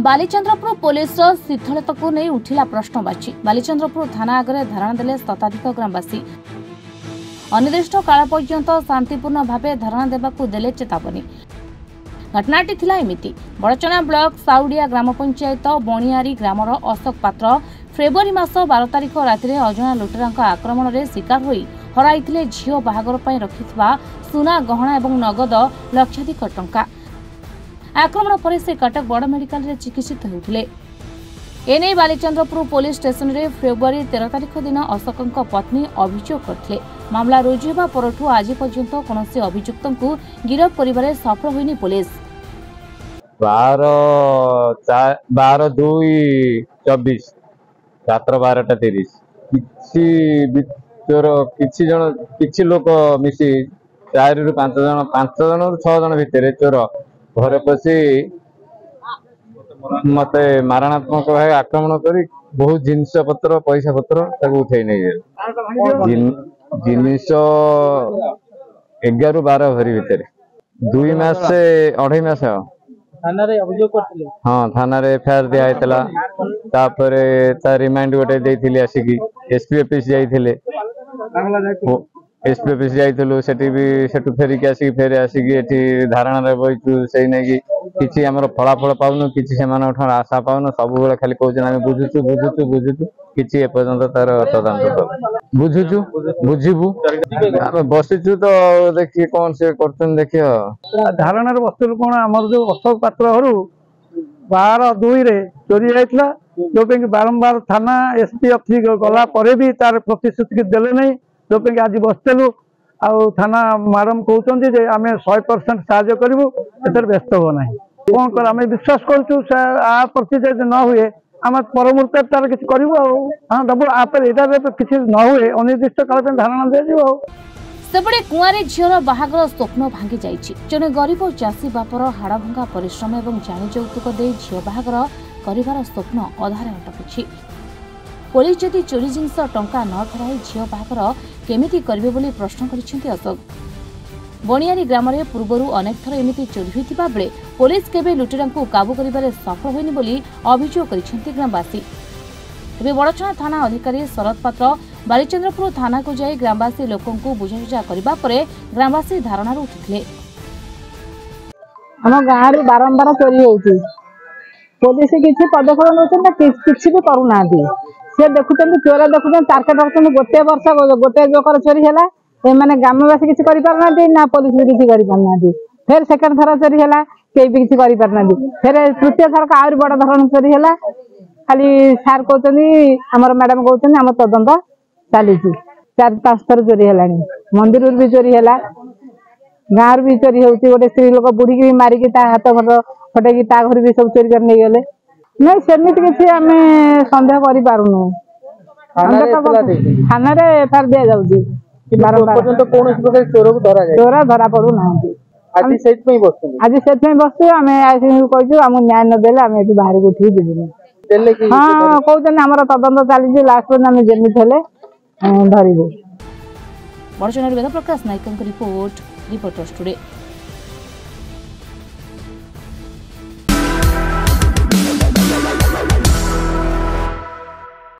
Balichandrapur police शीतलता को नहीं उठिला प्रश्नवाची। बालीचंद्रपुर थाना आगे धारणा देले शताधिक ग्रामवासी। अनिर्दिष्ट काल पर्यंत शांतिपूर्ण भावे धारणा देवाकू देले चेतावनी। घटनाटी थिला एमिति बड़चना ब्लॉक साउडिया ग्राम पंचायत बणियारी ग्रामर अशोक पात्र फेब्रुआरी मास 12 तारिख राति अजणा लुटेरांक आक्रमण रे शिकार होई हराइथिले झियो बाहागर पई रखिथिबा सुना गहना एवं नगद लक्षाधिक टंका। आक्रमण पर से कटक बड़ मेडिकल रे चिकित्सित होउथिले। एने बालीचंद्रपुर पुलिस स्टेशन रे फेब्रुआरी 13 तारिख दिन अशोकंक पत्नी अभियोग करथिले। मामला रुजु हेबा परठु आज पर्यंत कोनोसी अभियुक्तंकु गिरफ करिबारे सफल होइनी पुलिस। 12/2/24 रात्र 12:30 किछि जन किछि लोक मिसी 4 रु 5 जन 5 जन रु 6 जन भितर चोर घर पसी मते मारणात्मक भाव आक्रमण करी बहुत जिनिस पत्र पैसा पत्र उठे नहीं जिनिस 11 ରୁ 12 भरी भितर 2 मास से 2.5 मास थाना रे अभियोग करथिले। हां थाना रे एफआईआर दिया आइतला तापरे ता रिमाइंड गोटे देथिले आसीकी एसपी ऑफिस जाइथिले एसपी ऑफिस जाइथलु सेठी भी सेठु फेरिक आसीकी फेरे आसीकी एठी धारणा रे बइचु सेही नै कि किछि हमर फलाफल पाउनु किछि सेमान उठन आशा पाउनु सब बेले खाली कहउछन हम बुझुछु किछि ए पर्यंत तार तदंत कर बुझिबु हम बसिछु तो देखि कोन से करतन देखियो धारणा रे वस्तु कोन हमर जो अशोक पात्र हरु 12/2 रे चोरी जाइतला जो पे बारंबार थाना एसपी ऑफिस गला परे भी तार प्रतिश्रुति देले नै जो पे आज बसतेलु आ थाना मैडम कहते जे आम 100% साहाय्य करूँ एथर व्यस्त हो ना कौन कर आम विश्वास करूँ आ प्रति न हुए आम पर मुहूर्त तार किसी करूँ हाँ दबु आप किसी न हुए अनिर्दिष्ट काल धारणा दिया सेपटे कुआरे झीर बाहागर स्वप्न भांगी जाइछि। जने गरीब चाषी बापर हाड़भंगा परिश्रम और जानी यौतुक दे झील बाहागर करिवार स्वप्न अधारे अटकुछि। पुलिस जदि चोरी जिनस टंका न फेराई झील बाहागर केमिति करिवे बोली प्रश्न करिसेंति अशोक। बणियारी ग्राम रे पूर्वरु अनेक थर एमिति चोरी होइतिबा बेले पुलिस केबे लुटेरांकु काबू करिबारे सफल होइनि बोली अभियोग करिसेंति ग्रामवासी। एबे बड़चना थाना अधिकारी शरद पात्र बालीचंद्रपुर थाना को जाई ग्रामवासी लोकंकु बुझाजुझा करिबा परे ग्रामवासी धारणा उठिथिले। हम गाँव रे बारंबार चोरी होउछि पुलिस किछि पदक्षेप नउछन किछि भी करू नाथि से देखुछन चोर देखुछन टार्गेट रखछन गोटे वर्ष गोटे जोकर चोरी हैला ए माने ग्रामवासी किछि करि पार नाथि ना पुलिस भी किछि करि पार नाथि फिर सेकंड थर चोरी हैला के भी किछि करि पार नाथि फिर तृतीय थर का और बड़ धरण चोरी हैला खाली सार कहतनी हमर मैडम कहतनी हम तदंत चलीछि 4-5 थर चोरी हैलानी मंदिर भी चोरी हैला गाँव भी चोरी होउछि गोटे स्त्री लोक बुढ़ी की मारी की ता हाथ घर फटे की ता घर भी सब चोरी कर नहीं गले नहीं सेमिति किछि हमें संदेह करि पारुनु थाना रे एफआईआर दिया जाउछि पर्यंत कोन प्रकार चोर को धरा जाय चोर धरा पड़ू नांती आज सेट में बसु हमें आइसिन कहछु हम न्याय न देले हम एठी बाहर को उठी दिबु देले कि हां कहउछन हमर तदंत चली लास्ट में हम जेमि थले धरिबु। बड़चना Ved Prakash नायकंक report reporters today.